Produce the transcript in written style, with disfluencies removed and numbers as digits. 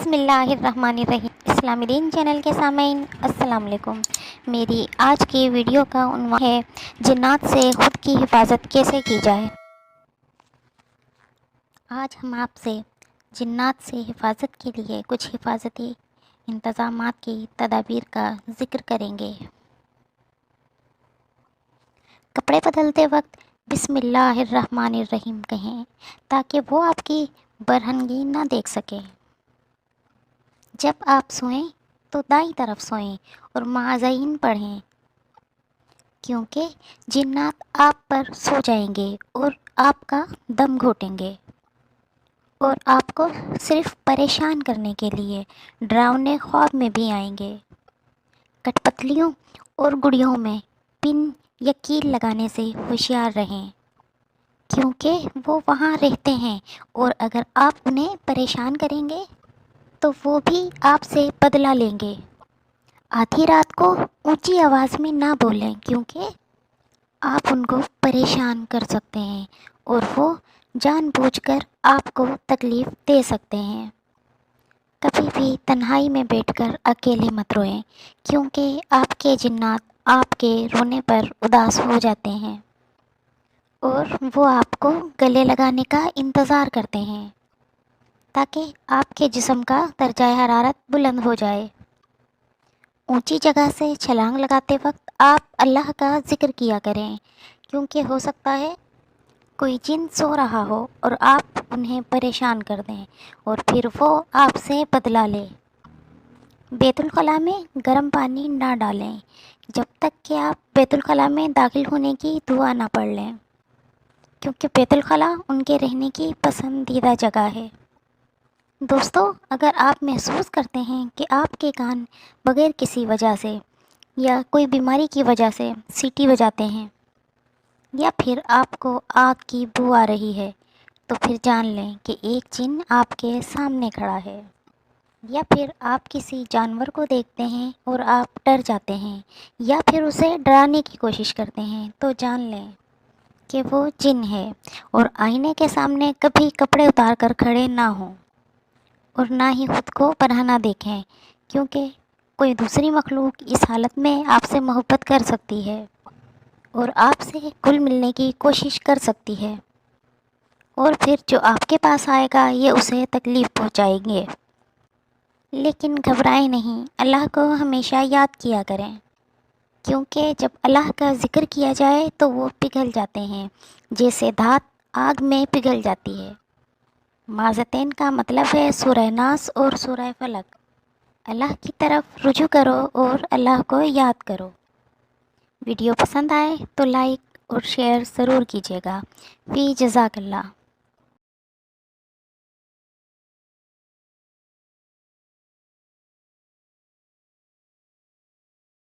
بسم اللہ الرحمن الرحیم۔ اسلامی دین چینل کے سامعین السلام علیکم۔ میری آج کی ویڈیو کا عنوان ہے جنات سے خود کی حفاظت کیسے کی جائے۔ آج ہم آپ سے جنات سے حفاظت کے لیے کچھ حفاظتی انتظامات کی تدابیر کا ذکر کریں گے۔ کپڑے بدلتے وقت بسم اللہ الرحمن الرحیم کہیں تاکہ وہ آپ کی برہنگی نہ دیکھ سکیں۔ جب آپ سوئیں تو دائیں طرف سوئیں اور معاذین پڑھیں، کیونکہ جنات آپ پر سو جائیں گے اور آپ کا دم گھوٹیں گے اور آپ کو صرف پریشان کرنے کے لیے ڈراؤنے خواب میں بھی آئیں گے۔ کٹ پتلیوں اور گڑیوں میں پن یا کیل لگانے سے ہوشیار رہیں، کیونکہ وہ وہاں رہتے ہیں اور اگر آپ انہیں پریشان کریں گے تو وہ بھی آپ سے بدلہ لیں گے۔ آدھی رات کو اونچی آواز میں نہ بولیں، کیونکہ آپ ان کو پریشان کر سکتے ہیں اور وہ جان بوجھ کر آپ کو تکلیف دے سکتے ہیں۔ کبھی بھی تنہائی میں بیٹھ کر اکیلے مت روئیں، کیونکہ آپ کے جنات آپ کے رونے پر اداس ہو جاتے ہیں اور وہ آپ کو گلے لگانے کا انتظار کرتے ہیں تاکہ آپ کے جسم کا درجہ حرارت بلند ہو جائے۔ اونچی جگہ سے چھلانگ لگاتے وقت آپ اللہ کا ذکر کیا کریں، کیونکہ ہو سکتا ہے کوئی جن سو رہا ہو اور آپ انہیں پریشان کر دیں اور پھر وہ آپ سے بدلہ لے۔ بیت الخلاء میں گرم پانی نہ ڈالیں جب تک کہ آپ بیت الخلاء میں داخل ہونے کی دعا نہ پڑھ لیں، کیونکہ بیت الخلاء ان کے رہنے کی پسندیدہ جگہ ہے۔ دوستو، اگر آپ محسوس کرتے ہیں کہ آپ کے کان بغیر کسی وجہ سے یا کوئی بیماری کی وجہ سے سیٹی بجاتے ہیں یا پھر آپ کو آگ کی بو آ رہی ہے، تو پھر جان لیں کہ ایک جن آپ کے سامنے کھڑا ہے۔ یا پھر آپ کسی جانور کو دیکھتے ہیں اور آپ ڈر جاتے ہیں یا پھر اسے ڈرانے کی کوشش کرتے ہیں، تو جان لیں کہ وہ جن ہے۔ اور آئینے کے سامنے کبھی کپڑے اتار کر کھڑے نہ ہوں اور نہ ہی خود کو برہنہ دیکھیں، کیونکہ کوئی دوسری مخلوق اس حالت میں آپ سے محبت کر سکتی ہے اور آپ سے گل ملنے کی کوشش کر سکتی ہے، اور پھر جو آپ کے پاس آئے گا یہ اسے تکلیف پہنچائیں گے۔ لیکن گھبرائیں نہیں، اللہ کو ہمیشہ یاد کیا کریں، کیونکہ جب اللہ کا ذکر کیا جائے تو وہ پگھل جاتے ہیں جیسے دھات آگ میں پگھل جاتی ہے۔ معاذتین کا مطلب ہے سورہ ناس اور سورہ فلق۔ اللہ کی طرف رجوع کرو اور اللہ کو یاد کرو۔ ویڈیو پسند آئے تو لائک اور شیئر ضرور کیجیے گا۔ فی جزاک اللہ۔